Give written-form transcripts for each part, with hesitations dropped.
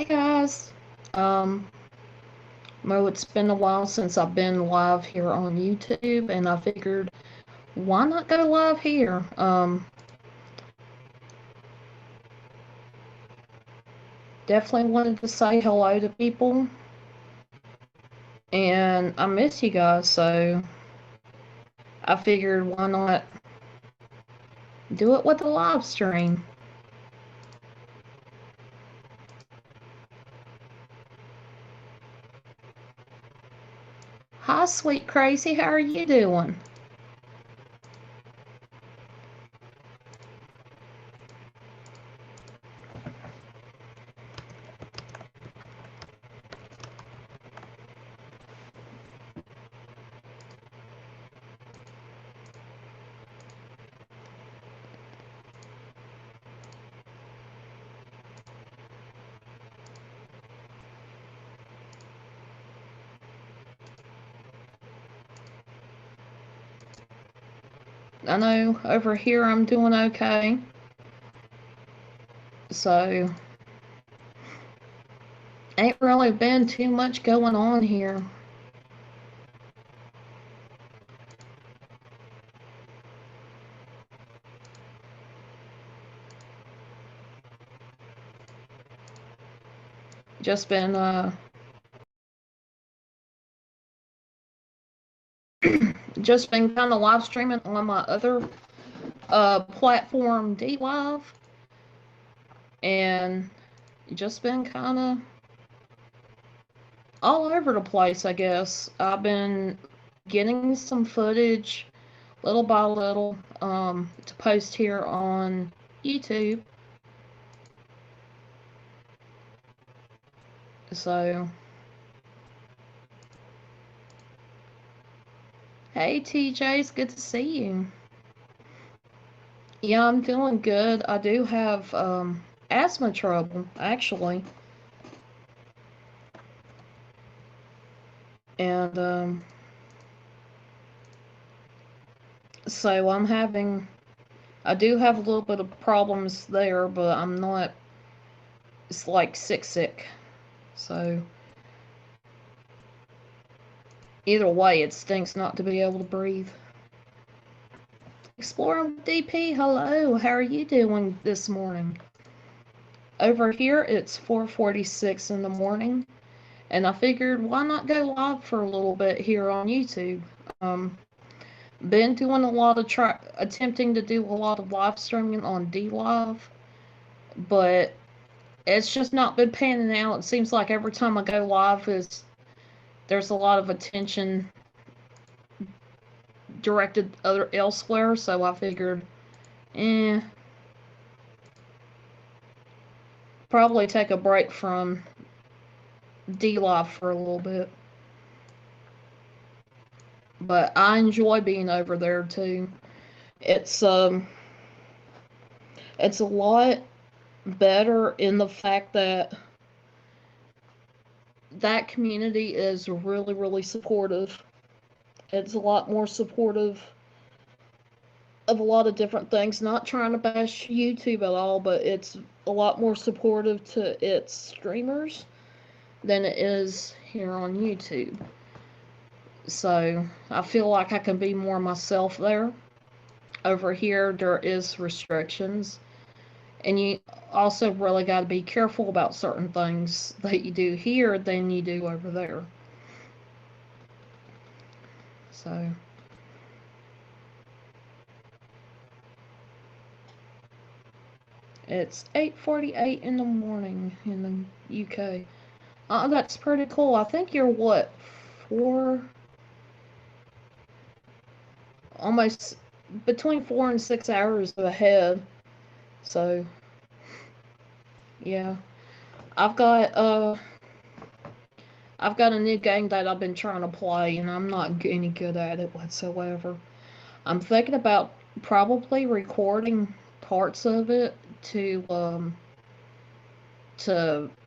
Hey guys. Um, Mo, it's been a while since I've been live here on YouTube, and I figured why not go live here? Definitely wanted to say hello to people, and I miss you guys, so I figured why not do it with a live stream. Hi, sweet crazy, how are you doing? I know over here I'm doing okay, so ain't really been too much going on here. Just been just been kind of live streaming on my other platform, D Live, and just been kind of all over the place, I guess. I've been getting some footage little by little to post here on YouTube. So, hey TJ, it's good to see you. Yeah, I'm feeling good. I do have asthma trouble, actually. And so I do have a little bit of problems there, but I'm not, it's like sick. So, either way, it stinks not to be able to breathe. Exploring DP, hello, how are you doing this morning? Over here, it's 4:46 in the morning, and I figured why not go live for a little bit here on YouTube. Um, been doing a lot of attempting to do a lot of live streaming on D Live, but it's just not been panning out. It seems like every time I go live, there's a lot of attention directed elsewhere. So I figured, eh, probably take a break from D Live for a little bit. But I enjoy being over there too. It's um, it's a lot better in the fact that that community is really supportive. It's a lot more supportive of a lot of different things. Not trying to bash YouTube at all, but it's a lot more supportive to its streamers than it is here on YouTube. So I feel like I can be more myself there. Over here, there is restrictions, and you also really got to be careful about certain things that you do here than you do over there. So it's 8:48 in the morning in the UK. That's pretty cool. I think you're what, 4, almost between 4 and 6 hours ahead. So yeah, I've got uh I've got a new game that I've been trying to play, and I'm not any good at it whatsoever. I'm thinking about probably recording parts of it to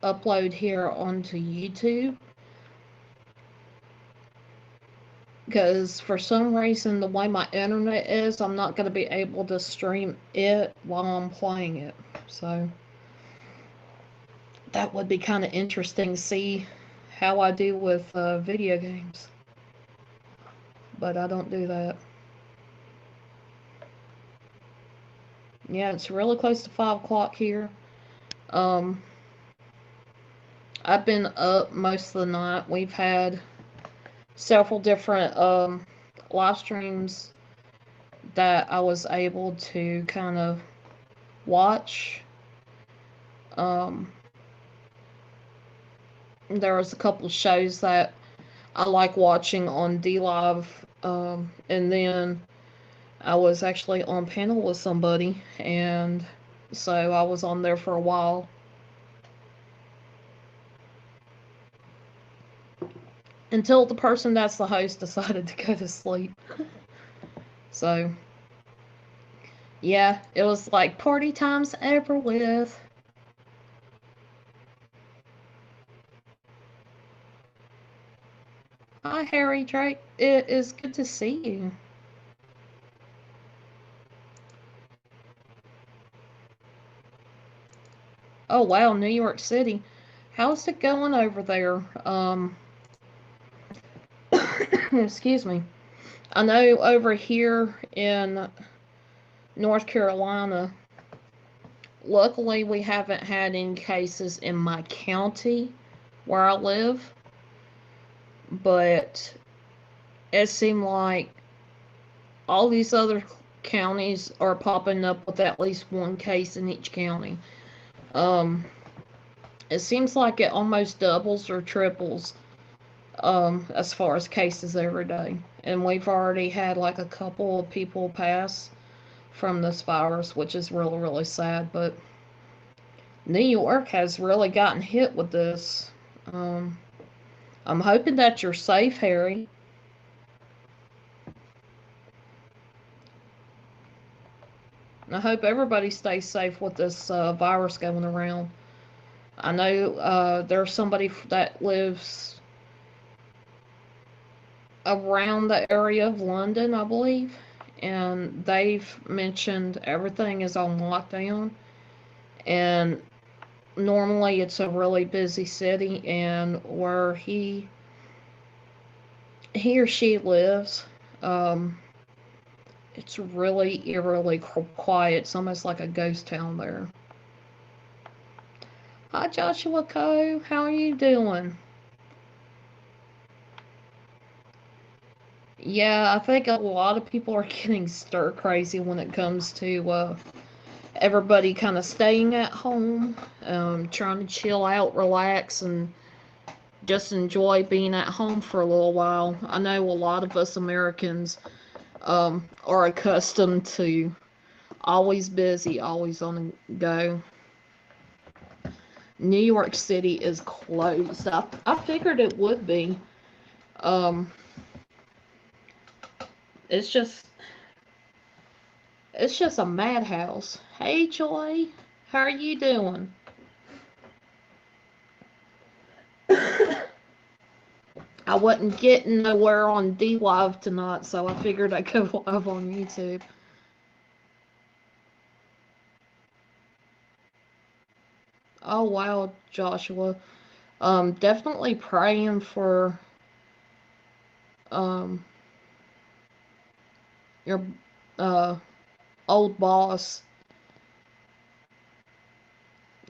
upload here onto YouTube, because for some reason the way my internet is, I'm not going to be able to stream it while I'm playing it. So that would be kind of interesting to see how I do with video games. But I don't do that. Yeah, it's really close to 5 o'clock here. Um, I've been up most of the night. We've had several different live streams that I was able to kind of watch. Um, there was a couple of shows that I like watching on DLive, and then I was actually on panel with somebody, and so I was on there for a while. Until the person that's the host decided to go to sleep. So, yeah, it was like party time's over with. Hi, Harry Drake. It is good to see you. Oh, wow, New York City. How's it going over there? Excuse me. I know over here in North Carolina, luckily we haven't had any cases in my county where I live, but it seemed like all these other counties are popping up with at least one case in each county. It seems like it almost doubles or triples as far as cases every day. And we've already had like a couple of people pass from this virus, which is really, really sad. But New York has really gotten hit with this. I'm hoping that you're safe, Harry. I hope everybody stays safe with this virus going around. I know there's somebody that lives around the area of London, I believe, and they've mentioned everything is on lockdown. And normally it's a really busy city, and where he or she lives, it's really eerily quiet. It's almost like a ghost town there. Hi, Joshua Coe. How are you doing? Yeah, I think a lot of people are getting stir crazy when it comes to everybody kind of staying at home, trying to chill out, relax, and just enjoy being at home for a little while. I know a lot of us Americans are accustomed to always busy, always on the go. New York City is closed. I figured it would be. Um, it's just it's just a madhouse. Hey, Joy, how are you doing? I wasn't getting nowhere on DLive tonight, so I figured I'd go live on YouTube. Oh wow, Joshua. Definitely praying for um your uh old boss.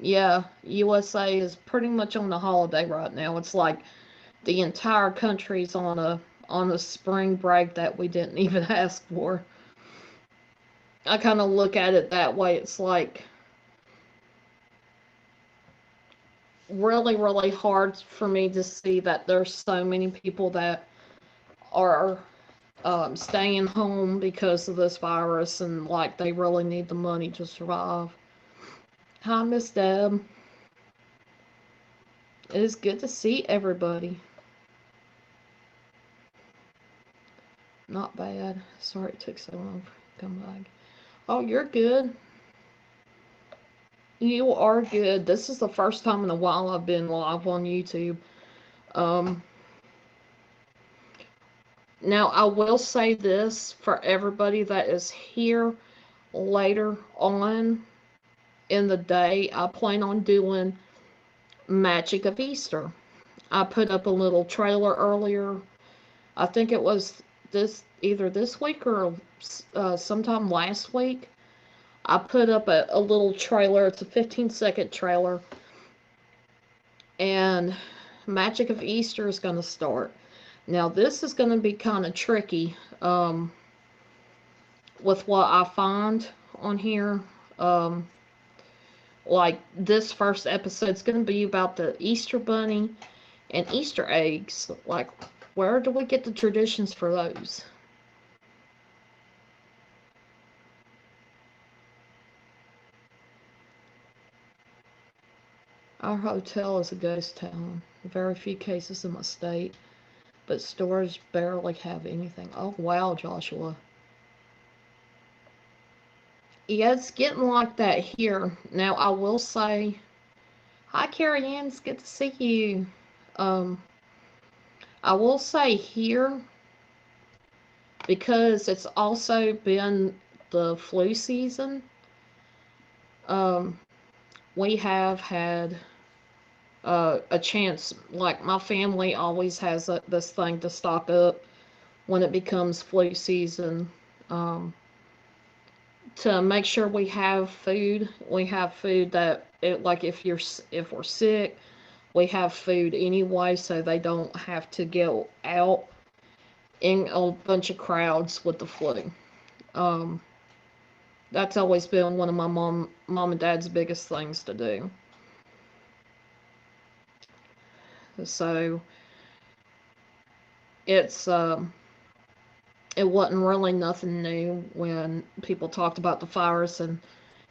Yeah, USA is pretty much on the holiday right now. It's like the entire country's on a spring break that we didn't even ask for. I kind of look at it that way. It's like really, really hard for me to see that there's so many people that are staying home because of this virus and like they really need the money to survive. Hi, Miss Deb. It is good to see everybody. Not bad. Sorry it took so long to come back. Oh, you're good. You are good. This is the first time in a while I've been live on YouTube. Um, Now, I will say this for everybody that is here later on in the day. I plan on doing Magic of Easter. I put up a little trailer earlier. I think it was either this week or sometime last week. I put up a little trailer. It's a 15-second trailer. And Magic of Easter is going to start. Now, this is going to be kind of tricky with what I find on here. Um, like, this first episode is going to be about the Easter Bunny and Easter eggs. Like, where do we get the traditions for those? Our hotel is a ghost town. Very few cases in my state, but stores barely have anything. Oh, wow, Joshua. Yeah, it's getting like that here. Now, I will say, hi, Carrie Ann. It's good to see you. Um, I will say here, because it's also been the flu season, um, we have had a chance. Like, my family always has this thing to stock up when it becomes flu season. Um, to make sure we have food. We have food that like if we're sick, we have food anyway, so they don't have to go out in a bunch of crowds with the flu. Um, that's always been one of my mom and dad's biggest things to do. So it's it wasn't really nothing new when people talked about the virus and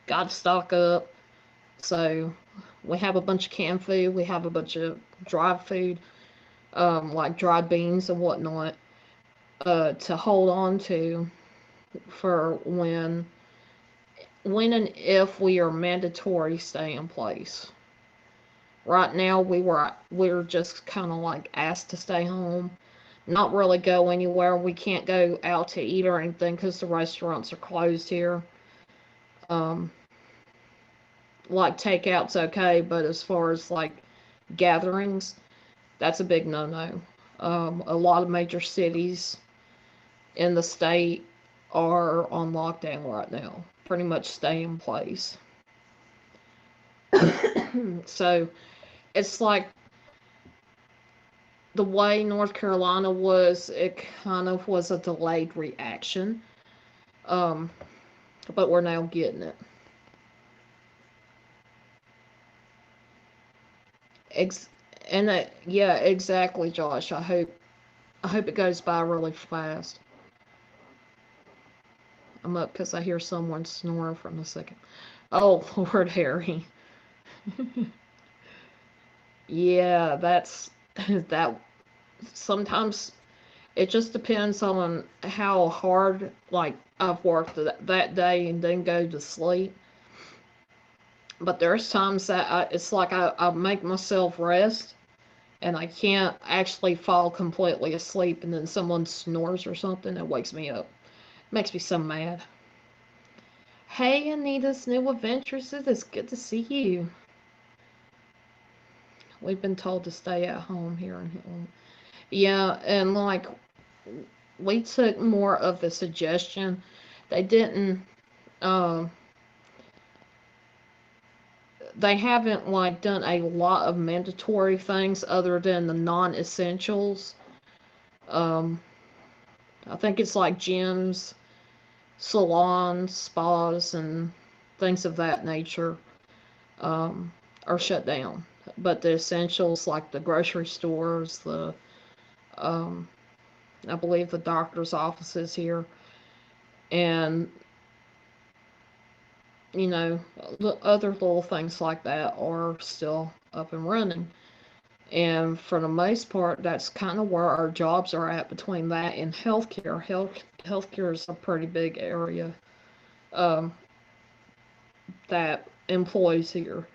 got to stock up. So we have a bunch of canned food. We have a bunch of dried food, like dried beans and whatnot, to hold on to for when and if we are mandatory stay in place. Right now, we're just kind of like asked to stay home, not really go anywhere. We can't go out to eat or anything because the restaurants are closed here. Um, like takeout's okay, but as far as like gatherings, that's a big no-no. A lot of major cities in the state are on lockdown right now. Pretty much stay in place. So it's like the way North Carolina was, it kind of was a delayed reaction. Um, but we're now getting it. Ex- and yeah, exactly, Josh. I hope it goes by really fast. I'm up because I hear someone snore from a second. Oh, Lord Harry. Yeah, that's that. Sometimes it just depends on how hard, like, I've worked that day and then go to sleep. But there's times that it's like I make myself rest and I can't actually fall completely asleep, and then someone snores or something that wakes me up. Makes me so mad. Hey, Anita's New Adventures. It is good to see you. We've been told to stay at home here in Hilton. Yeah, and like we took more of the suggestion. They didn't. Um, they haven't like done a lot of mandatory things other than the non-essentials. Um, I think it's like gyms, salons, spas, and things of that nature um, are shut down. But the essentials, like the grocery stores, um, I believe the doctor's offices here, and you know, other little things like that are still up and running. And for the most part, that's kind of where our jobs are at between that and healthcare. Healthcare is a pretty big area um, that employs here.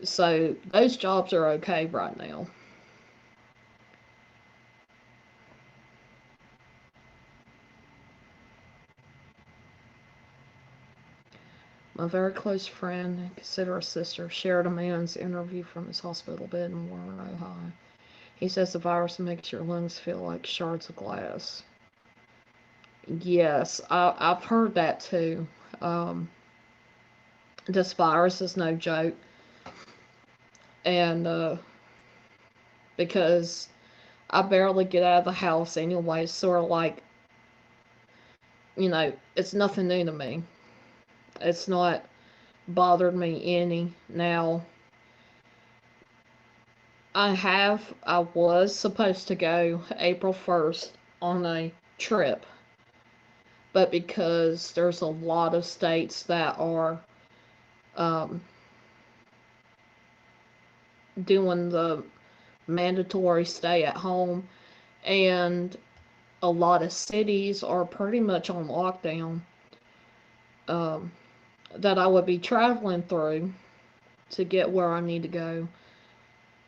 So those jobs are okay right now. My very close friend, and consider a sister, shared a man's interview from his hospital bed in Warren, Ohio. He says the virus makes your lungs feel like shards of glass. Yes, I've heard that too. Um, this virus is no joke. And because I barely get out of the house anyway, it's sort of like, it's nothing new to me. It's not bothered me any. Now, I was supposed to go April 1st on a trip, but because there's a lot of states that are um, doing the mandatory stay at home, and a lot of cities are pretty much on lockdown, um, that I would be traveling through to get where I need to go.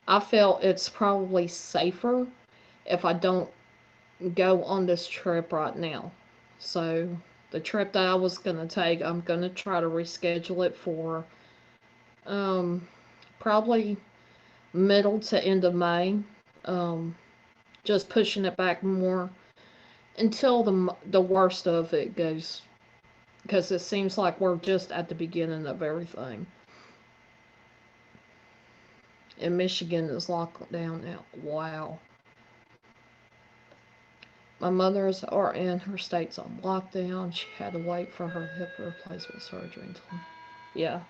I felt it's probably safer if I don't go on this trip right now. So, the trip that I was going to take, I'm going to try to reschedule it for um, probably middle to end of May. Um, just pushing it back more until the worst of it goes, because it seems like we're just at the beginning of everything. And Michigan is locked down now. Wow. My mother's are in her state's on lockdown. She had to wait for her hip replacement surgery until. Yeah.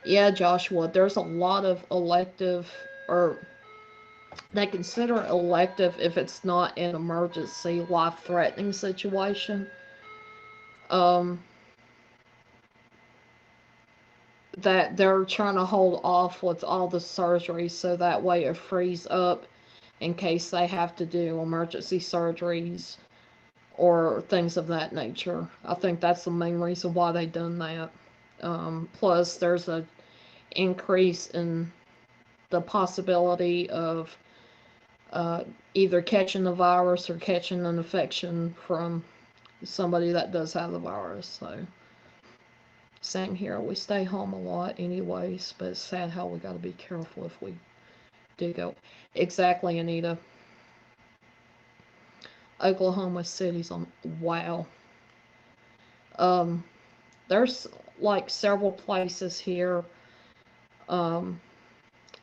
Yeah, Joshua, there's a lot of elective, or they consider elective if it's not an emergency, life threatening situation. Um, that they're trying to hold off with all the surgeries so that way it frees up in case they have to do emergency surgeries or things of that nature. I think that's the main reason why they done that. Plus, there's a increase in the possibility of either catching the virus or catching an infection from somebody that does have the virus. So, same here. We stay home a lot, anyways, but it's sad how we got to be careful if we do go. Exactly, Anita. Oklahoma City's on. Wow. Um, there's like several places here. Um,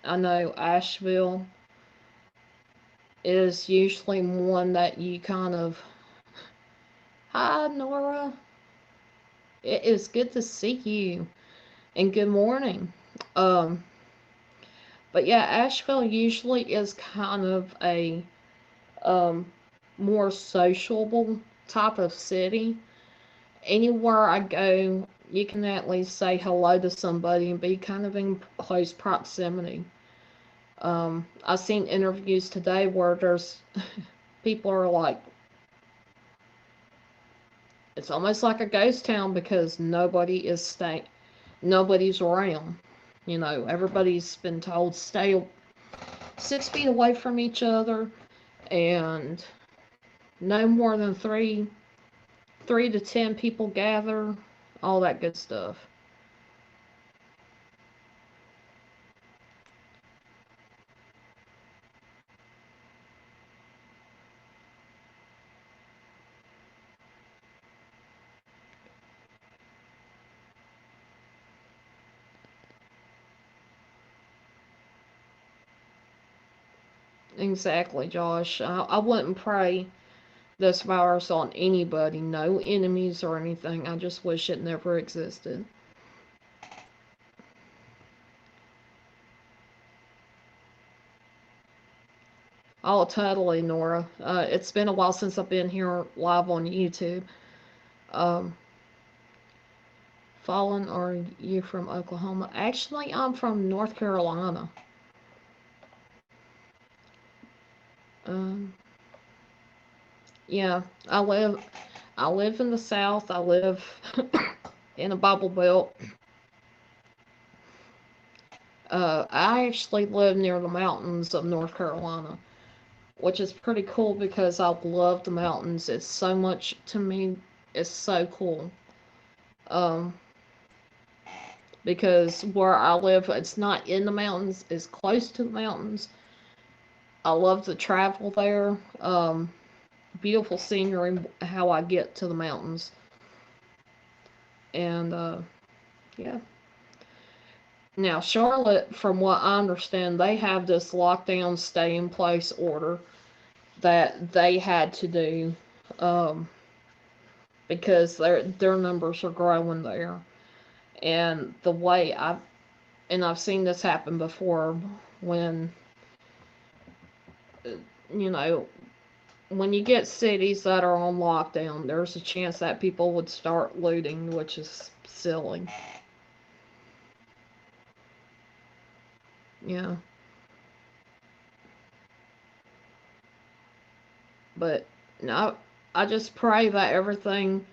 I know Asheville is usually one that you kind of. Hi, Nora. It is good to see you, and good morning. Um, but yeah, Asheville usually is kind of a um, more sociable type of city. Anywhere I go, you can at least say hello to somebody and be kind of in close proximity. I've seen interviews today where there's people are like, it's almost like a ghost town because nobody's around. Everybody's been told stay 6 feet away from each other and no more than three to 10 people gather, all that good stuff. Exactly, Josh. I wouldn't pray this virus on anybody, no enemies or anything. I just wish it never existed. Oh, totally, Nora. It's been a while since I've been here live on YouTube. Um, Fallen, are you from Oklahoma? Actually, I'm from North Carolina. Um, yeah, I live in the South. I live in a Bible Belt. I actually live near the mountains of North Carolina, which is pretty cool because I love the mountains. It's so much to me. It's so cool. Um, because where I live, it's not in the mountains, it's close to the mountains. I love to travel there. Beautiful scenery, how I get to the mountains. And yeah. Now, Charlotte, from what I understand, they have this lockdown stay in place order that they had to do um, because their numbers are growing there. And the way I've seen this happen before when uh, you know when you get cities that are on lockdown, there's a chance that people would start looting, which is silly. Yeah, but no, I just pray that everything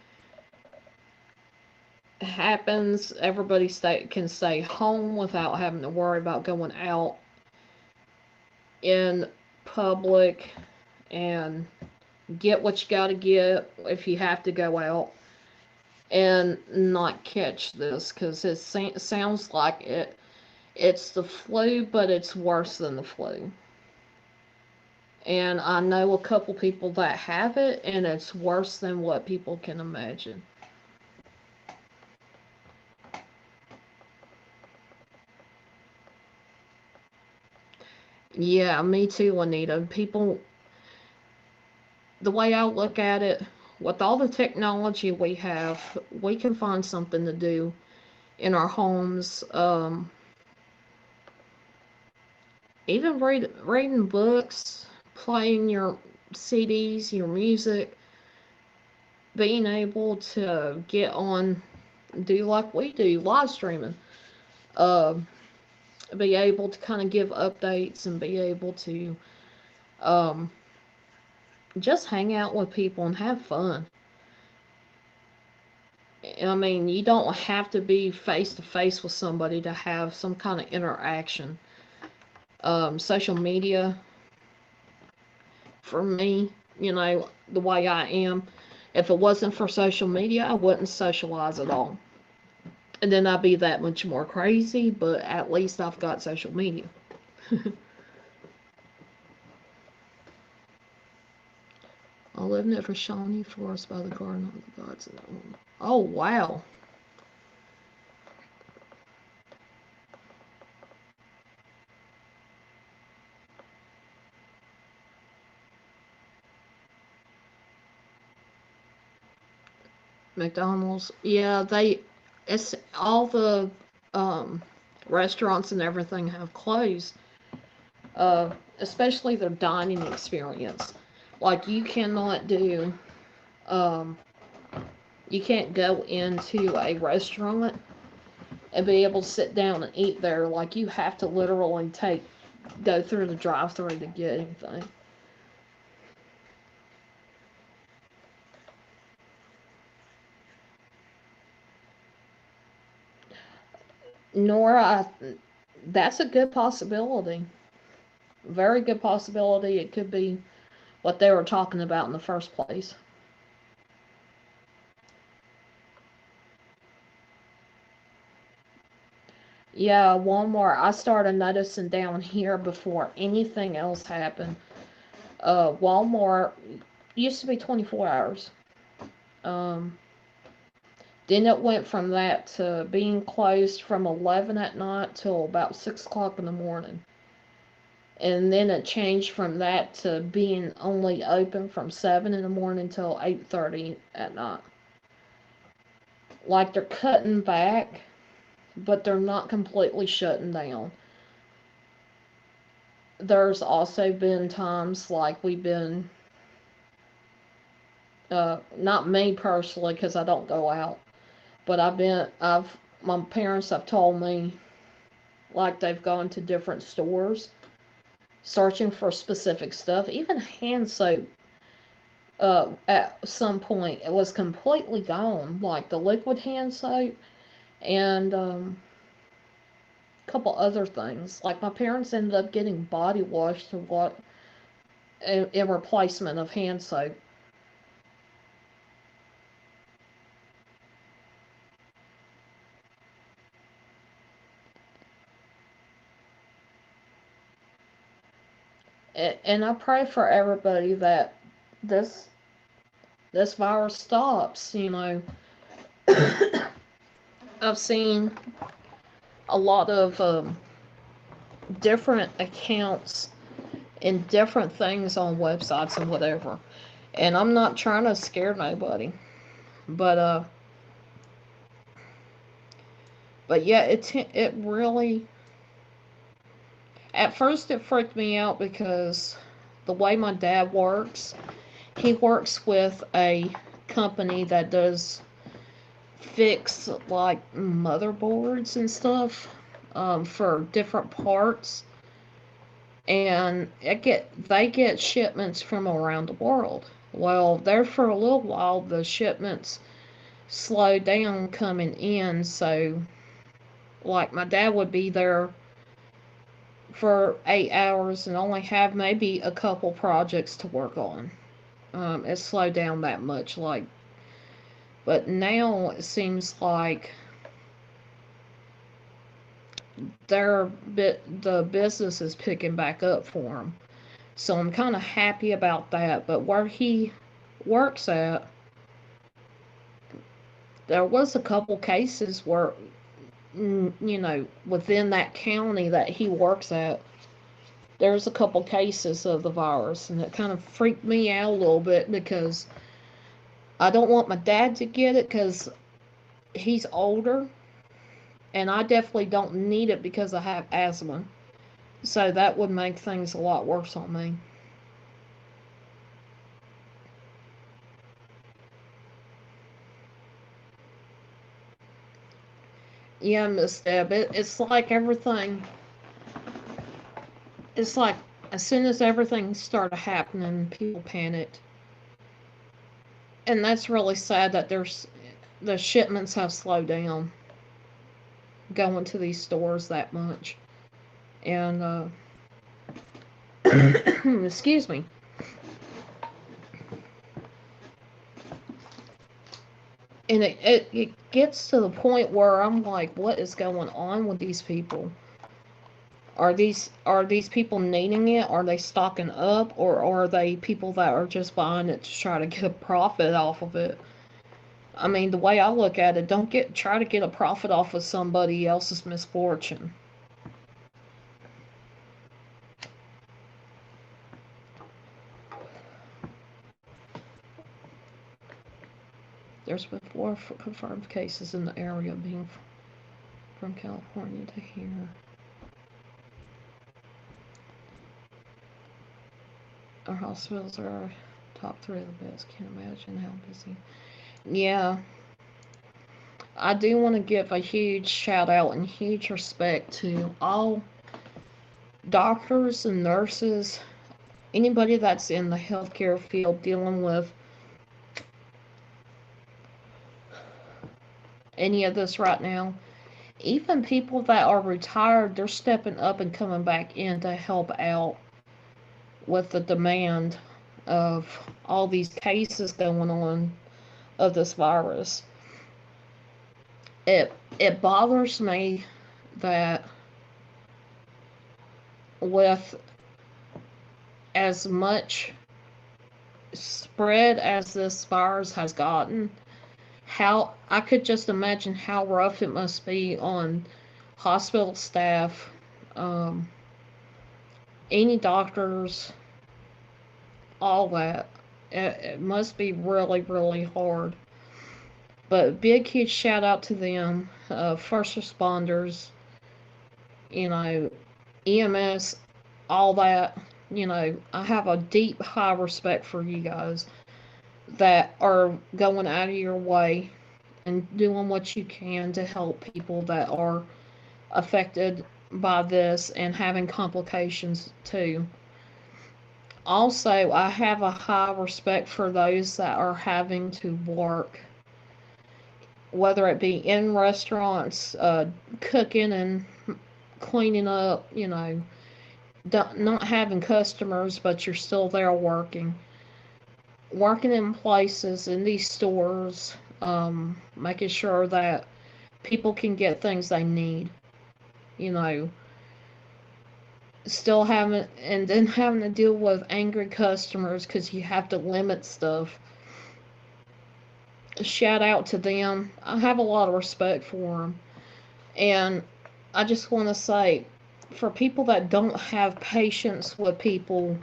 happens. Everybody can stay home without having to worry about going out in public and get what you got to get if you have to go out and not catch this because it sounds like it's the flu, but it's worse than the flu. And I know a couple people that have it, and it's worse than what people can imagine. Yeah, me too, Anita. People, the way I look at it, with all the technology we have, we can find something to do in our homes. Even reading books, playing your CDs, your music, being able to get on, do like we do, live streaming. Uh, be able to kind of give updates and be able to um, just hang out with people and have fun. I mean, you don't have to be face to face with somebody to have some kind of interaction. Social media, for me, the way I am, if it wasn't for social media, I wouldn't socialize at all. And then I'd be that much more crazy, but at least I've got social media. I live near a Shawnee Forest by the Garden of the Gods. Oh, wow. McDonald's. Yeah, it's all the um, restaurants and everything have closed, especially their dining experience. Like, um, you can't go into a restaurant and be able to sit down and eat there. Like, you have to literally go through the drive-through to get anything. Nora, that's a good possibility. Very good possibility. It could be what they were talking about in the first place. Yeah, Walmart. I started noticing down here before anything else happened. Walmart used to be 24 hours. Um, then it went from that to being closed from 11 at night till about 6 o'clock in the morning. And then it changed from that to being only open from 7 in the morning till 8:30 at night. Like they're cutting back, but they're not completely shutting down. There's also been times like we've been, not me personally, because I don't go out, but my parents have told me like they've gone to different stores searching for specific stuff, even hand soap. At some point, it was completely gone, like the liquid hand soap and a couple other things. Like my parents ended up getting body wash to what in replacement of hand soap. And I pray for everybody that this this virus stops. I've seen a lot of different accounts and different things on websites and whatever. And I'm not trying to scare nobody, but yeah, it really, at first it freaked me out because the way my dad works, he works with a company that does fix like motherboards and stuff for different parts, and they get shipments from around the world. Well, there for a little while the shipments slowed down coming in, so like my dad would be there for 8 hours and only have maybe a couple projects to work on. It slowed down that much, like, but now it seems like the business is picking back up for him. So I'm kind of happy about that. But where he works at, there was a couple cases where, within that county that he works at, there's a couple cases of the virus, and it kind of freaked me out a little bit because I don't want my dad to get it because he's older, and I definitely don't need it because I have asthma. So that would make things a lot worse on me. Yeah, Miss Deb, it's like everything, it's like as soon as everything started happening, people panicked. And that's really sad that the shipments have slowed down going to these stores that much. And, excuse me. And it gets to the point where I'm like, what is going on with these people? Are these people needing it? Are they stocking up, or are they people that are just buying it to try to get a profit off of it? I mean, the way I look at it, don't try to get a profit off of somebody else's misfortune. There's been 4 confirmed cases in the area, being from California to here. Our hospitals are our top 3 of the best. Can't imagine how busy. Yeah, I do want to give a huge shout out and huge respect to all doctors and nurses, anybody that's in the healthcare field dealing with any of this right now. Even people that are retired, they're stepping up and coming back in to help out with the demand of all these cases going on of this virus. It bothers me that with as much spread as this virus has gotten, how I could just imagine how rough it must be on hospital staff, um, any doctors, all that. It must be really, really hard. But big, huge shout out to them, first responders, you know, EMS, all that. I have a deep, high respect for you guys that are going out of your way and doing what you can to help people that are affected by this and having complications too. Also, I have a high respect for those that are having to work, whether it be in restaurants, cooking and cleaning up, not having customers, but you're still there working. Working in places, in these stores, making sure that people can get things they need. You know, still having and then having to deal with angry customers because you have to limit stuff. Shout out to them. I have a lot of respect for them. And I just want to say, for people that don't have patience with people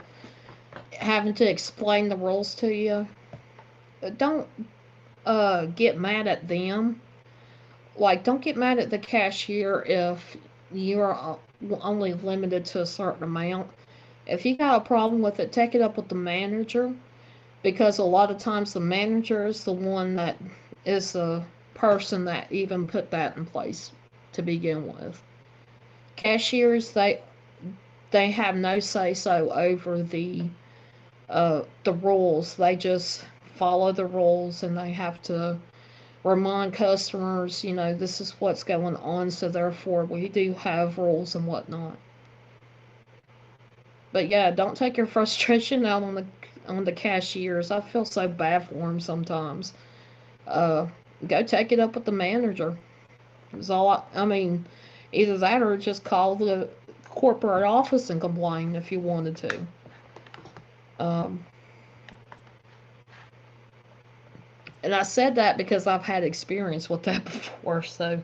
having to explain the rules to you, don't get mad at them. Like, don't get mad at the cashier if you're only limited to a certain amount. If you got a problem with it, take it up with the manager, because a lot of times the manager is the one that is the person that even put that in place to begin with. Cashiers, they have no say so over the rules. They just follow the rules, and they have to remind customers, this is what's going on, so therefore we do have rules and whatnot. But yeah, don't take your frustration out on the cashiers. I feel so bad for them sometimes. Uh, Go take it up with the manager. Is all I mean. Either that or just call the corporate office and complain if you wanted to. Um, and I said that because I've had experience with that before. So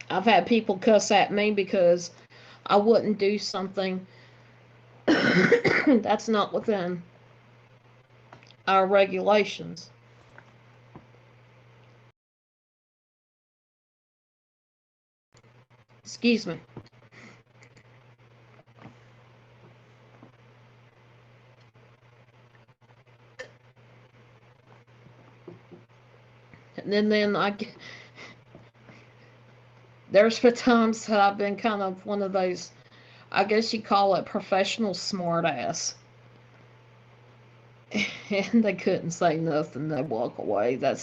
I've had people cuss at me because I wouldn't do something that's not within our regulations. Excuse me. And then there's been times that I've been kind of one of those, I guess you call it professional smartass. And they couldn't say nothing. They walk away. That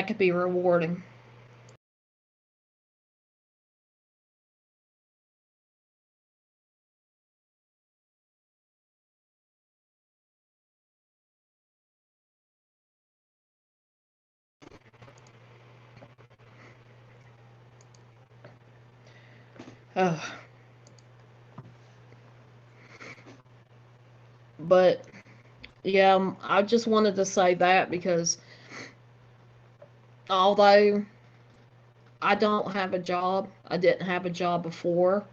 could be rewarding. Uh, but yeah, I just wanted to say that because although I don't have a job, I didn't have a job before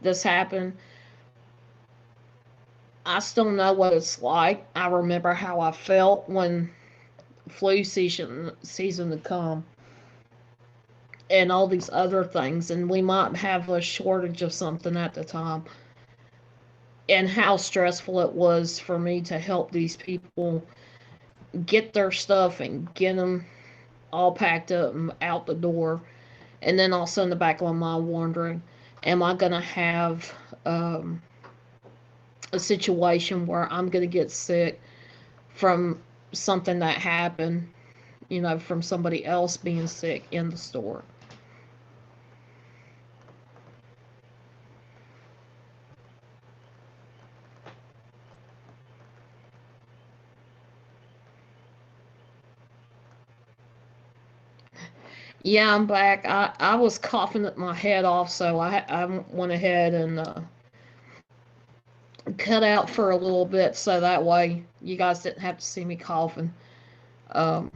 this happened. I still know what it's like. I remember how I felt when flu season would come and all these other things, and we might have a shortage of something at the time, and how stressful it was for me to help these people get their stuff and get them all packed up and out the door. And then also in the back of my mind wondering, am I going to have um, a situation where I'm going to get sick from something that happened, from somebody else being sick in the store. Yeah, I'm back. I was coughing my head off, so I went ahead and cut out for a little bit so that way you guys didn't have to see me coughing. Um,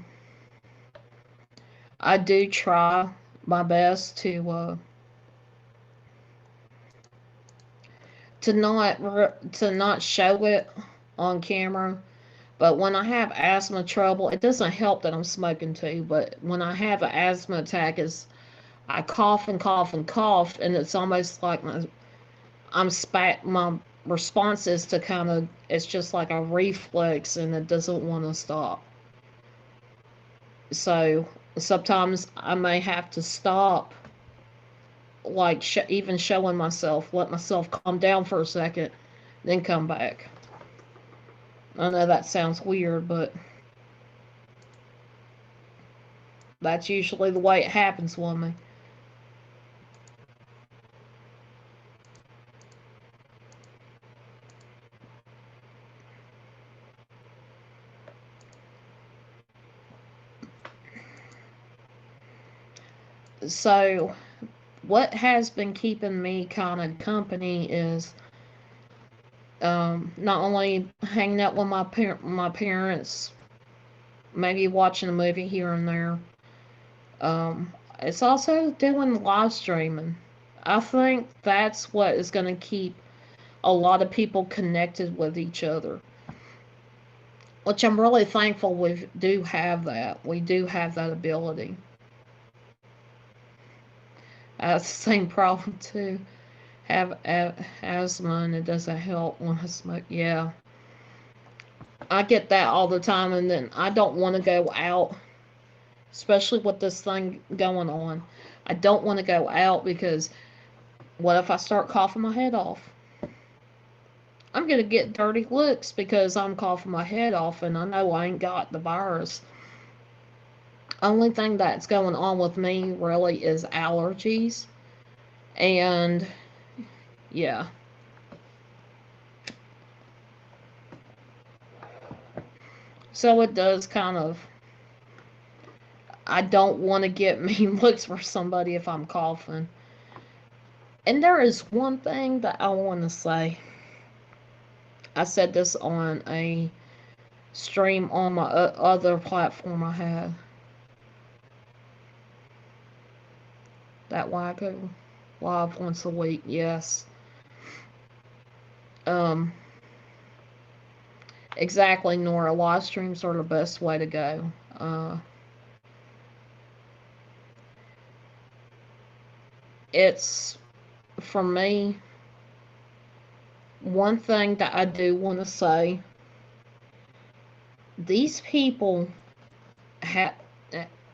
I do try my best to not show it on camera. But when I have asthma trouble, it doesn't help that I'm smoking too. But when I have an asthma attack, is I cough and cough and cough, and it's almost like my response is to kind of, it's just like a reflex, and it doesn't want to stop. So sometimes I may have to stop, like even showing myself, let myself calm down for a second, then come back. I know that sounds weird, but that's usually the way it happens with me. So what has been keeping me kind of company is not only hanging out with my parents, maybe watching a movie here and there. It's also doing live streaming. I think that's what is going to keep a lot of people connected with each other, which I'm really thankful we do have that. We do have that ability. I have the same problem too. Have asthma and it doesn't help when I smoke. Yeah, I get that all the time, and then I don't want to go out, especially with this thing going on. I don't want to go out because what if I start coughing my head off? I'm gonna get dirty looks because I'm coughing my head off, and I know I ain't got the virus. Only thing that's going on with me really is allergies, and yeah. So it does kind of. I don't want to get mean looks for somebody if I'm coughing. And there is one thing that I want to say. I said this on a stream on my other platform I had. That Wacko live once a week, yes. Um, exactly, Nora. Live streams are the best way to go. It's, for me, one thing that I do want to say. These people have,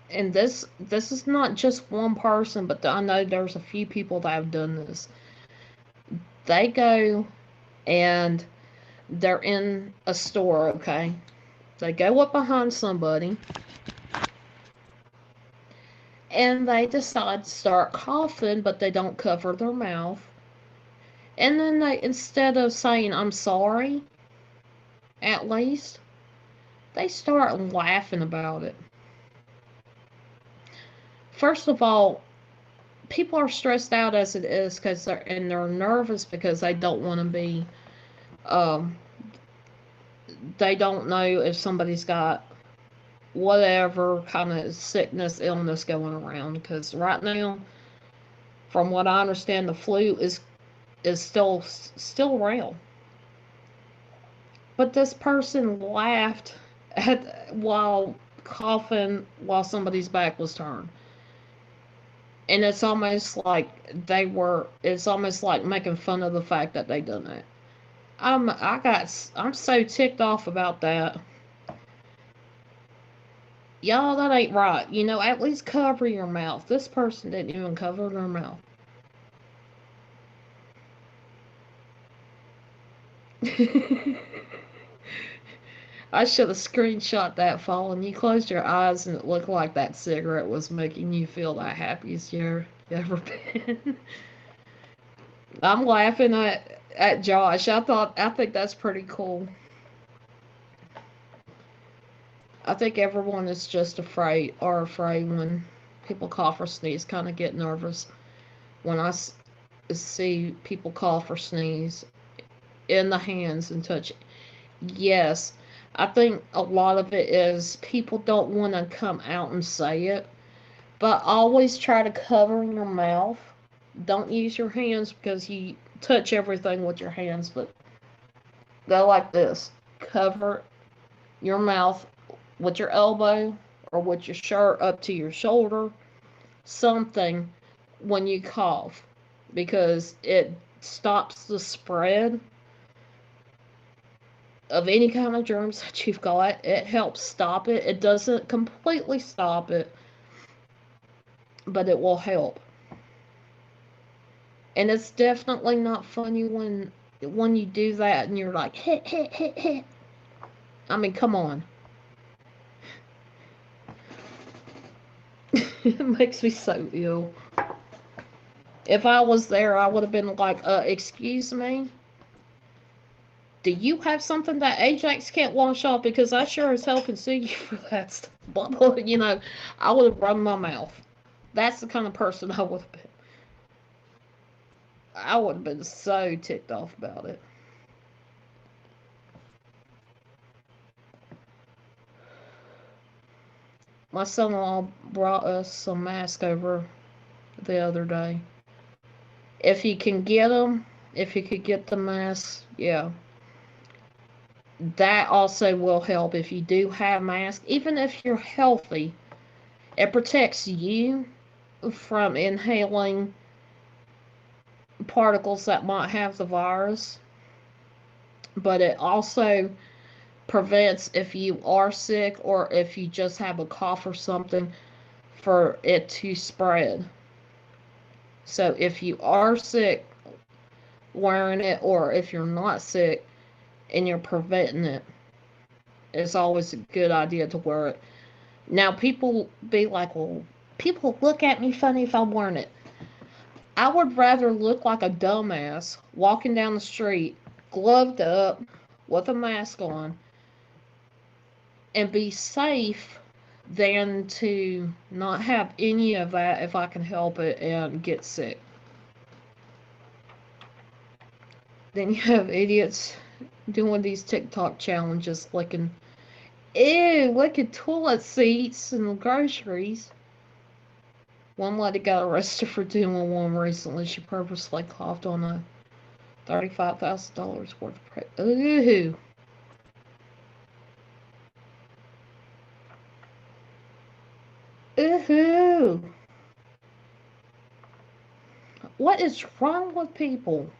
and this is not just one person, but I know there's a few people that have done this. They go and they're in a store, okay? They go up behind somebody and they decide to start coughing, but they don't cover their mouth. And then they, instead of saying, I'm sorry, at least, they start laughing about it. First of all, people are stressed out as it is because they're nervous because they don't want to be, um, they don't know if somebody's got whatever kind of sickness, illness going around. Because right now, from what I understand, the flu is still real. But this person laughed while coughing while somebody's back was turned. And it's almost like it's almost like making fun of the fact that they done it. I'm so ticked off about that. Y'all, that ain't right. You know, at least cover your mouth. This person didn't even cover their mouth. I should have screenshot that fall, and you closed your eyes and it looked like that cigarette was making you feel the happiest you ever been. I'm laughing at Josh. I think that's pretty cool. I think everyone is just afraid when people cough or sneeze, kind of get nervous when see people cough or sneeze in the hands and touch. Yes, I think a lot of it is people don't want to come out and say it, but always try to cover your mouth. Don't use your hands because you touch everything with your hands, but go like this. Cover your mouth with your elbow or with your shirt up to your shoulder, something when you cough, because it stops the spread of any kind of germs that you've got. It helps stop it. It doesn't completely stop it, but it will help. And it's definitely not funny when you do that and you're like hit hit hit hit. I mean, come on. It makes me so ill. If I was there, I would have been like, excuse me? Do you have something that Ajax can't wash off? Because I sure as hell can sue you for that stuff. You know, I would have run my mouth. That's the kind of person I would have been. I would have been so ticked off about it. My son-in-law brought us some masks over the other day. If you can get them, if you could get the masks, yeah. That also will help if you do have masks. Even if you're healthy, it protects you from inhaling particles that might have the virus. But it also prevents, if you are sick or if you just have a cough or something, for it to spread. So if you are sick wearing it, or if you're not sick and you're preventing it, it's always a good idea to wear it. Now, people be like, well, people look at me funny if I'm wearing it. I would rather look like a dumbass walking down the street, gloved up, with a mask on, and be safe than to not have any of that if I can help it and get sick. Then you have idiots doing these TikTok challenges licking, ew, licking toilet seats and groceries. One lady got arrested for doing one recently. She purposely coughed on a $35,000 worth of ooh. Ooh. What is wrong with people?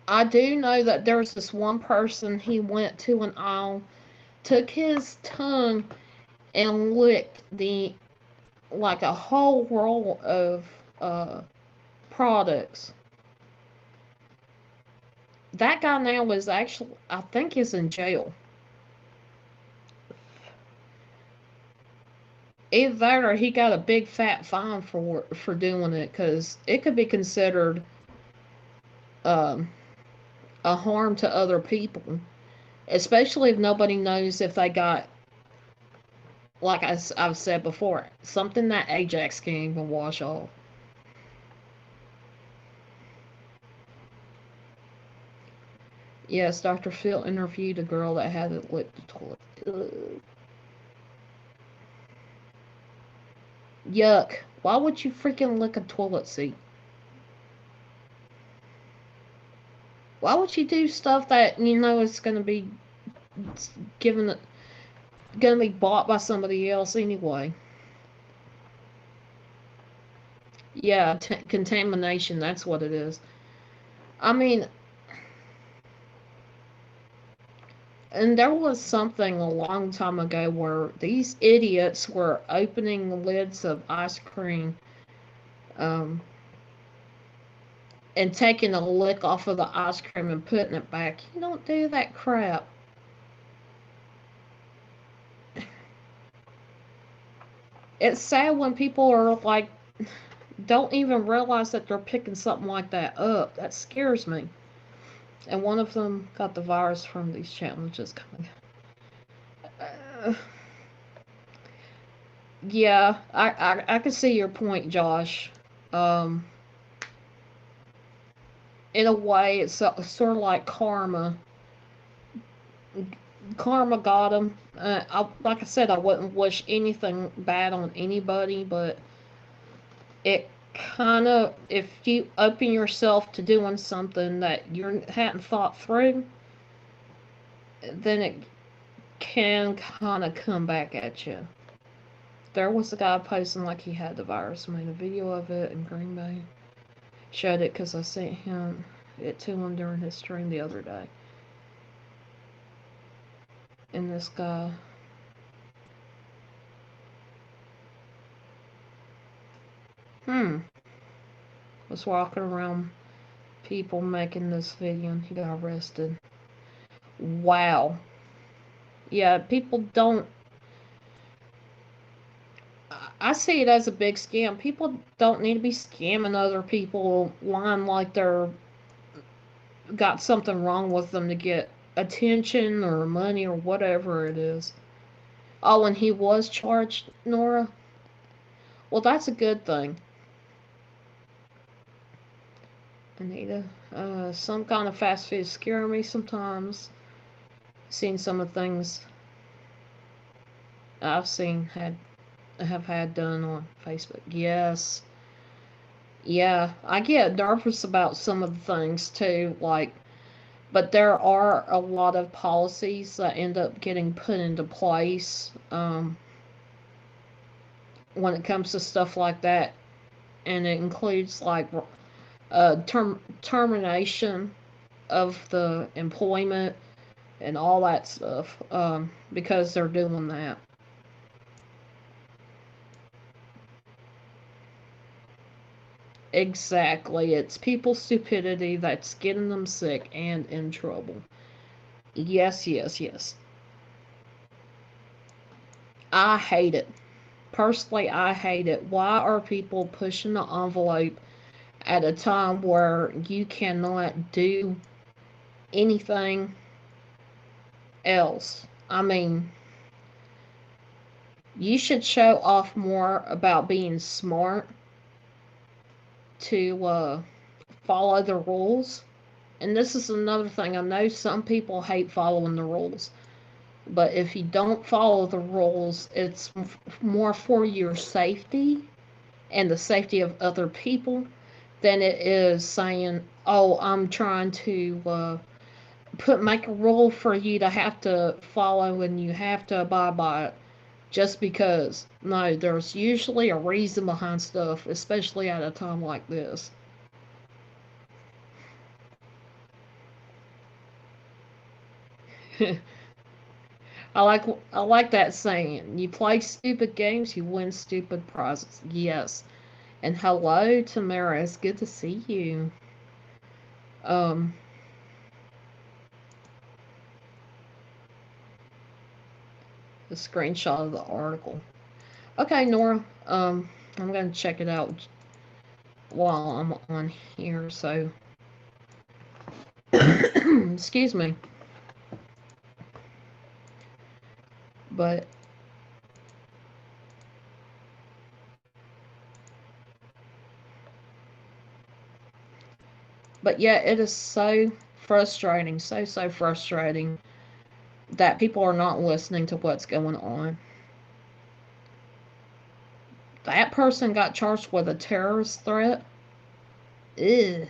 I do know that there's this one person, he went to an aisle, took his tongue and licked like a whole roll of uh, products. That guy now is actually, I think, is in jail. Either that or he got a big fat fine for doing it, because it could be considered um, a harm to other people, especially if nobody knows if they got, like I've said before, something that Ajax can't even wash off. Yes, Dr. Phil interviewed a girl that had it licked the toilet. Ugh. Yuck. Why would you freaking lick a toilet seat? Why would you do stuff that you know is going to be given, going to be bought by somebody else anyway? Yeah, contamination, that's what it is. I mean, and there was something a long time ago where these idiots were opening lids of ice cream um, and taking a lick off of the ice cream and putting it back. You don't do that crap. It's sad when people are like, don't even realize that they're picking something like that up. That scares me. And one of them got the virus from these challenges coming. Uh, yeah, I can see your point, Josh. Um, in a way, it's sort of like karma. Karma got him. Like I said, I wouldn't wish anything bad on anybody, but it kind of, if you open yourself to doing something that you hadn't thought through, then it can kind of come back at you. There was a guy posting like he had the virus, made a video of it in Green Bay. Showed it because I sent it to him during his stream the other day. And this guy was walking around people making this video and he got arrested. Wow. Yeah, people don't. I see it as a big scam. People don't need to be scamming other people, lying like they're got something wrong with them to get attention or money or whatever it is. Oh, and he was charged, Nora? Well, that's a good thing. Anita, some kind of fast food scare me sometimes. Seen some of the things I've seen have had done on Facebook. Yes. Yeah, I get nervous about some of the things too, like, but there are a lot of policies that end up getting put into place when it comes to stuff like that, and it includes like termination of the employment and all that stuff because they're doing that. Exactly. It's people's stupidity that's getting them sick and in trouble. Yes, yes, yes. I hate it. Personally, I hate it. Why are people pushing the envelope at a time where you cannot do anything else? I mean, you should show off more about being smart to follow the rules. And this is another thing. I know some people hate following the rules, but if you don't follow the rules, it's more for your safety and the safety of other people than it is saying, "Oh, I'm trying to make a rule for you to have to follow and you have to abide by it." Just because. No, there's usually a reason behind stuff, especially at a time like this. I like that saying. You play stupid games, you win stupid prizes. Yes. And hello, Tamara. It's good to see you. Um, the screenshot of the article. Okay, Nora. I'm gonna check it out while I'm on here. So, excuse me. But yeah, it is so frustrating, so frustrating that people are not listening to what's going on. That person got charged with a terrorist threat. Ew.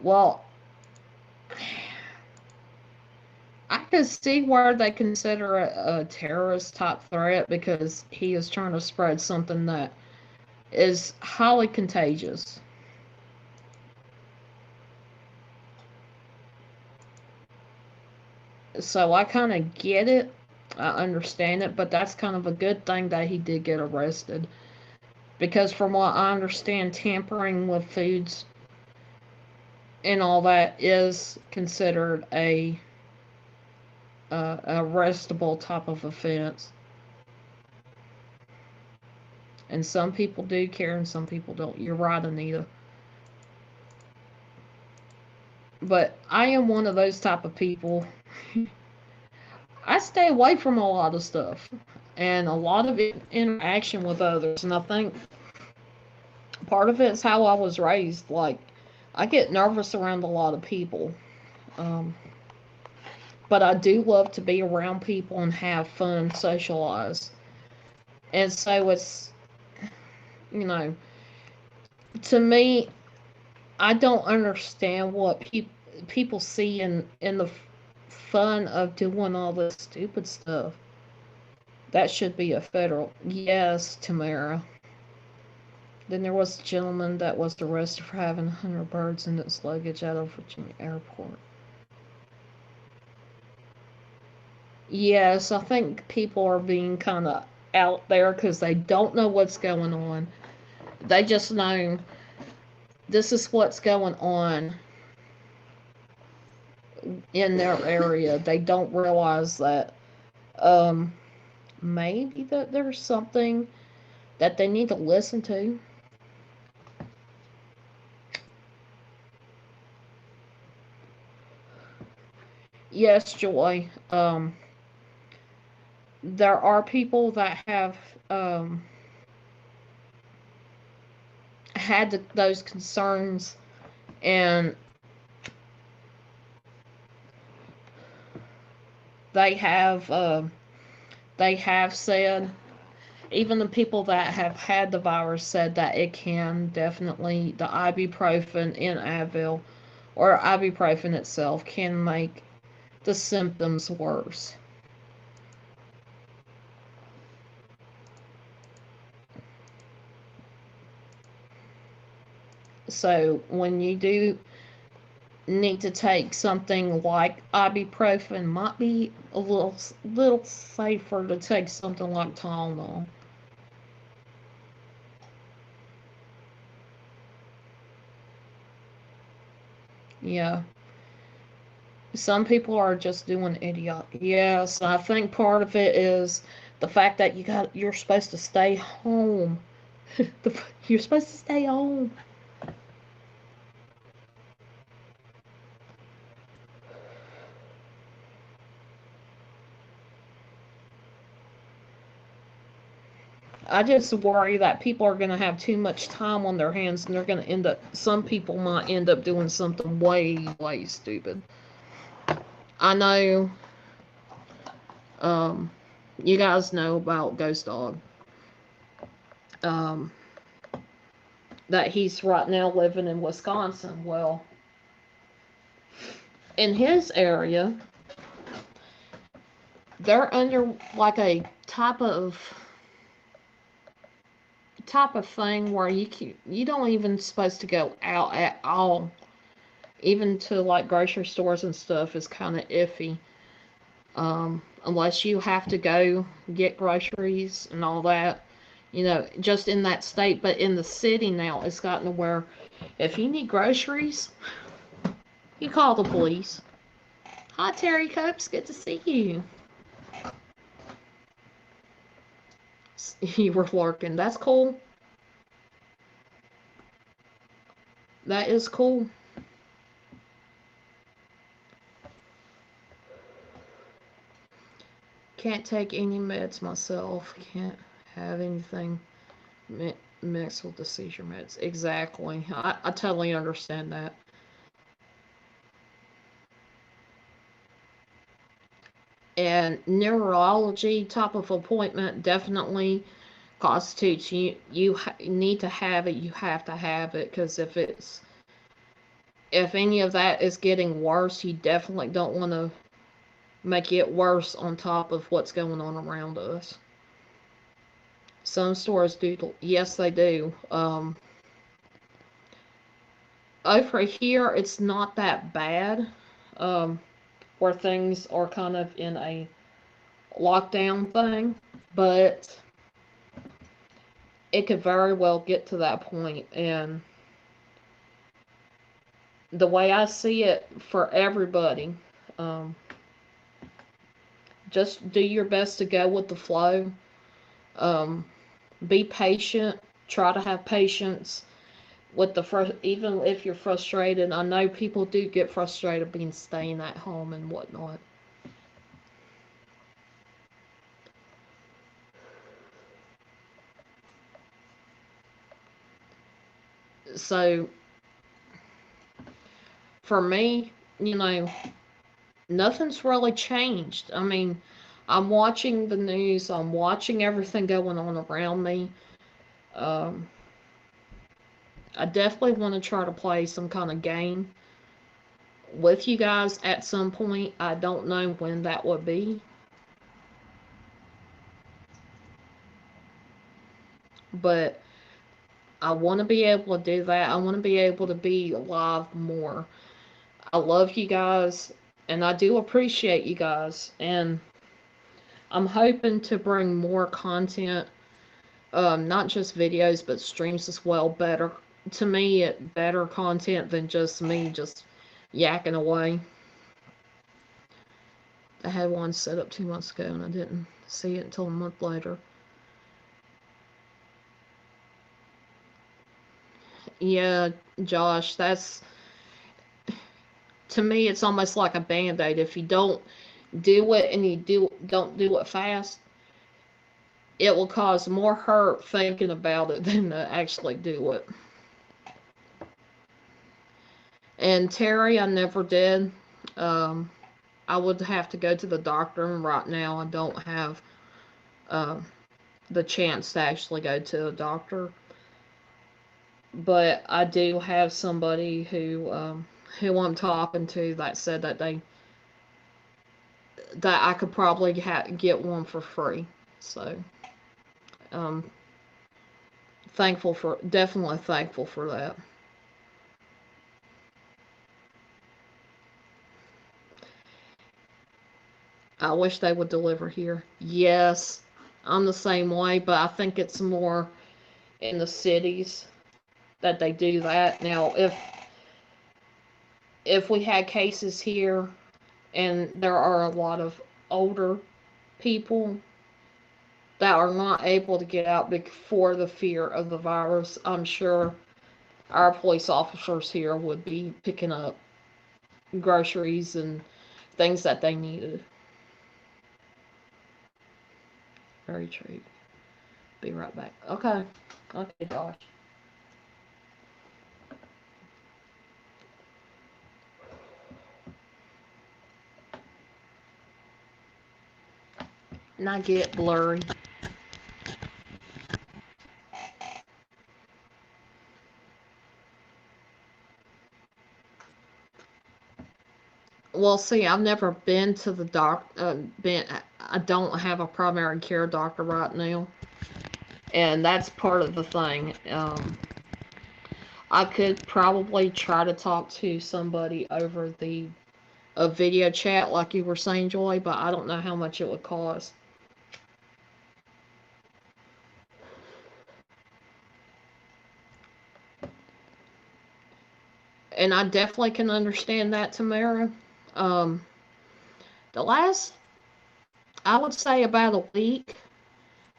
Well, I could see where they consider it a terrorist type threat because he is trying to spread something that is highly contagious. So I kind of get it. I understand it, but that's kind of a good thing that he did get arrested. Because from what I understand, tampering with foods and all that is considered a arrestable type of offense. And some people do care and some people don't. You're right, Anita. But I am one of those type of people. I stay away from a lot of stuff and a lot of interaction with others. And I think part of it is how I was raised. Like, I get nervous around a lot of people. Um, but I do love to be around people and have fun and socialize. And so it's, you know, to me, I don't understand what people see in the fun of doing all this stupid stuff. That should be a federal. Yes, Tamara. Then there was a gentleman that was arrested for having 100 birds in his luggage at a Virginia airport. Yes, I think people are being kind of out there because they don't know what's going on. They just know this is what's going on in their area. They don't realize that um, maybe that there's something that they need to listen to. Yes, Joy. There are people that have um, had those concerns, and they have they have said, even the people that have had the virus said that it can definitely, the ibuprofen in Advil or ibuprofen itself can make the symptoms worse. So when you do need to take something like ibuprofen, might be a little safer to take something like Tylenol. Yeah. Some people are just doing idiot. Yes, I think part of it is the fact that you're supposed to stay home. You're supposed to stay home. I just worry that people are going to have too much time on their hands, and they're going to end up, some people might end up doing something way, way stupid. I know, um, you guys know about Ghost Dog. Um, that he's right now living in Wisconsin. Well, in his area, they're under like a type of thing where you don't even supposed to go out at all, even to like grocery stores and stuff is kind of iffy, unless you have to go get groceries and all that, just in that state. But in the city now, it's gotten to where if you need groceries, you call the police. Hi, Terry Copes, good to see you. You were lurking. That's cool. That is cool. Can't take any meds myself. Can't have anything mixed with the seizure meds. Exactly. I totally understand that. And neurology type of appointment definitely constitutes you need to have it. You have to have it, because if any of that is getting worse, you definitely don't want to make it worse on top of what's going on around us. Some stores do, yes, they do. Over here, it's not that bad, um, where things are kind of in a lockdown thing, but it could very well get to that point. And the way I see it for everybody, um, just do your best to go with the flow. Um, be patient. Try to have patience with even if you're frustrated. I know people do get frustrated being staying at home and whatnot. So for me, nothing's really changed. I mean, I'm watching the news. I'm watching everything going on around me. Um, I definitely want to try to play some kind of game with you guys at some point. I don't know when that would be, but I want to be able to do that. I want to be able to be live more. I love you guys, and I do appreciate you guys, and I'm hoping to bring more content, not just videos, but streams as well. Better, to me, better content than just me just yakking away. I had one set up 2 months ago, and I didn't see it until a month later. Yeah, Josh, to me, it's almost like a band-aid. If you don't do it and don't do it fast, it will cause more hurt thinking about it than to actually do it. And Terry, I never did. I would have to go to the doctor, and right now I don't have uh, the chance to actually go to a doctor. But I do have somebody who I'm talking to that said that I could probably get one for free. So, um, definitely thankful for that. I wish they would deliver here. Yes, I'm the same way, but I think it's more in the cities that they do that. Now, if we had cases here and there are a lot of older people that are not able to get out before the fear of the virus, I'm sure our police officers here would be picking up groceries and things that they needed. Very true. Be right back. Okay. Okay, Josh. And I get blurry. Well, see, I've never been to the I don't have a primary care doctor right now, and that's part of the thing. I could probably try to talk to somebody over the a video chat, like you were saying, Joy, but I don't know how much it would cost. And I definitely can understand that, Tamara. Um, the last, I would say, about a week,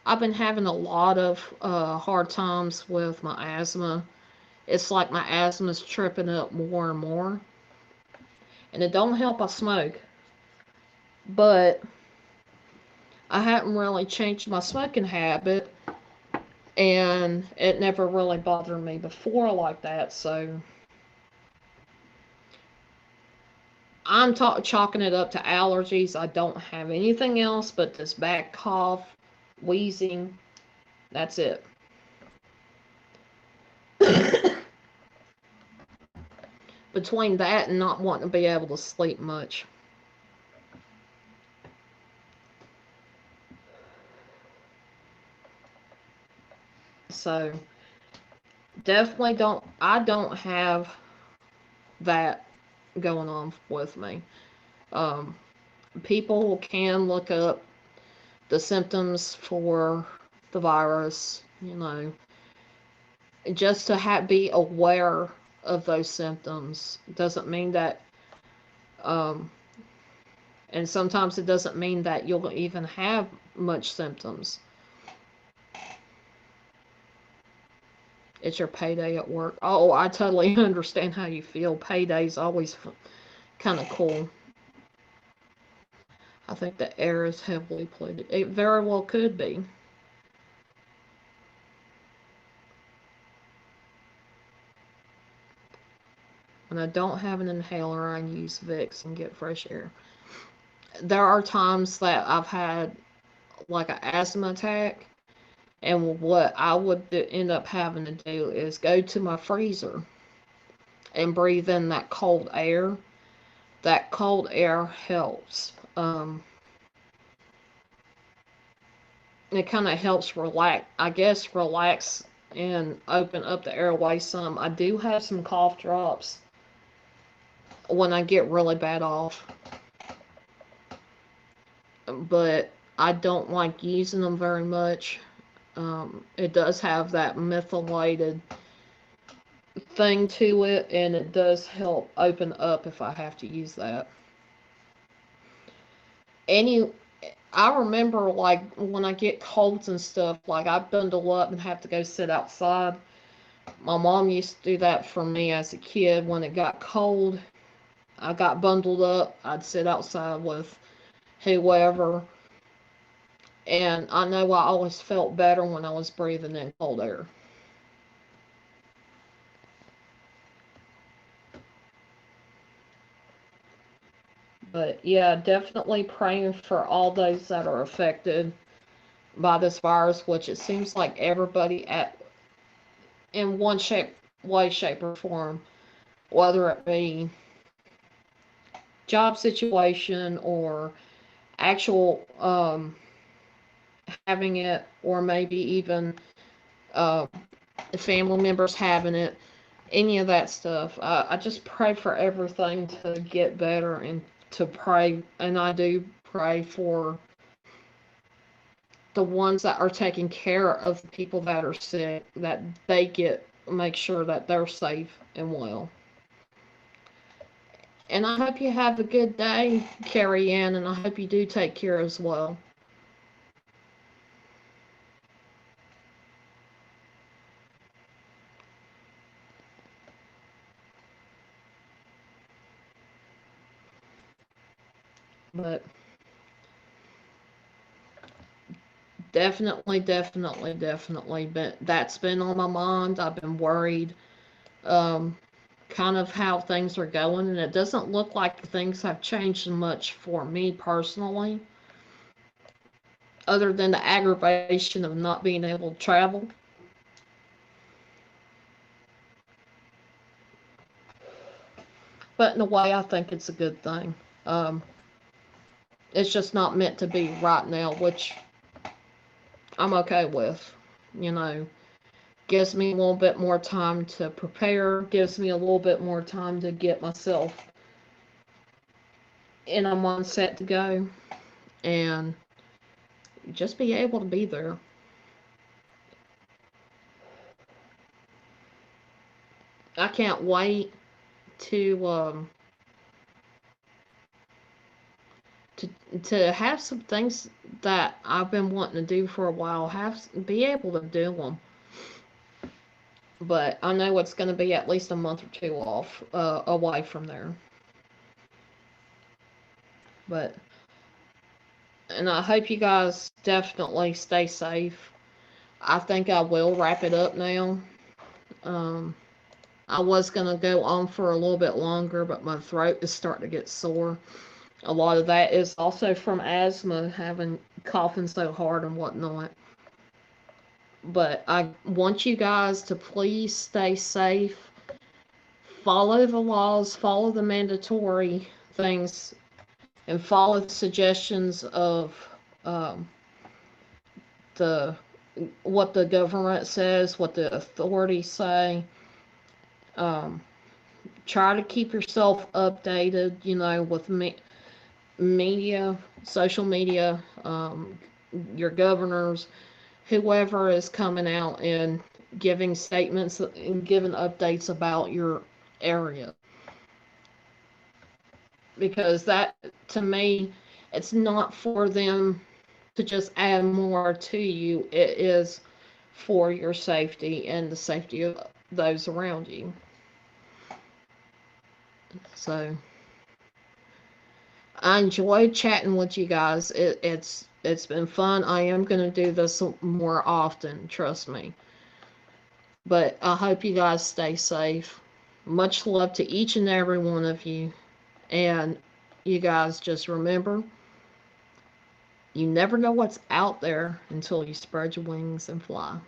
I've been having a lot of hard times with my asthma. It's like my asthma's tripping up more and more. And it don't help I smoke. But I hadn't really changed my smoking habit. And it never really bothered me before like that. So I'm chalking it up to allergies. I don't have anything else but this bad cough, wheezing. That's it. Between that and not wanting to be able to sleep much. So definitely I don't have that going on with me. Um, People can look up the symptoms for the virus, just to be aware of those symptoms doesn't mean that, um, and sometimes it doesn't mean that you'll even have much symptoms. It's your payday at work. Oh, I totally understand how you feel. Payday's always kind of cool. I think the air is heavily polluted. It very well could be. When I don't have an inhaler, I use Vicks and get fresh air. There are times that I've had like an asthma attack, and what I would end up having to do is go to my freezer and breathe in that cold air. That cold air helps. It kind of helps relax and open up the airway some. I do have some cough drops when I get really bad off, but I don't like using them very much. It does have that methylated thing to it, and it does help open up if I have to use that. Any, I remember like when I get colds and stuff, like I bundle up and have to go sit outside. My mom used to do that for me as a kid when it got cold. I got bundled up. I'd sit outside with whoever. And I know I always felt better when I was breathing in cold air. But yeah, definitely praying for all those that are affected by this virus, which it seems like everybody at in one way, shape, or form, whether it be job situation or actual having it, or maybe even uh, family members having it, any of that stuff. I just pray for everything to get better, and to pray, and I do pray for the ones that are taking care of the people that are sick, that they make sure that they're safe and well. And I hope you have a good day, Carrie Ann, and I hope you do take care as well. But definitely, definitely, definitely, but that's been on my mind. I've been worried, um, kind of how things are going, and it doesn't look like things have changed much for me personally, other than the aggravation of not being able to travel. But in a way, I think it's a good thing. Um, it's just not meant to be right now, which I'm okay with. You know, gives me a little bit more time to prepare, gives me a little bit more time to get myself in a mindset to go, and just be able to be there. I can't wait to to to have some things that I've been wanting to do for a while, have be able to do them. But I know it's going to be at least a month or two off away from there. But and I hope you guys definitely stay safe. I think I will wrap it up now. Um, I was gonna go on for a little bit longer, but my throat is starting to get sore. A lot of that is also from asthma, having coughing so hard and whatnot. But I want you guys to please stay safe, follow the laws, follow the mandatory things, and follow the suggestions of um, the what the government says, what the authorities say. Um, try to keep yourself updated, with media, social media, your governors, whoever is coming out and giving statements and giving updates about your area. Because that, to me, it's not for them to just add more to you, it is for your safety and the safety of those around you. So I enjoyed chatting with you guys. It's been fun. I am gonna do this more often, trust me. But I hope you guys stay safe. Much love to each and every one of you. And you guys just remember, you never know what's out there until you spread your wings and fly.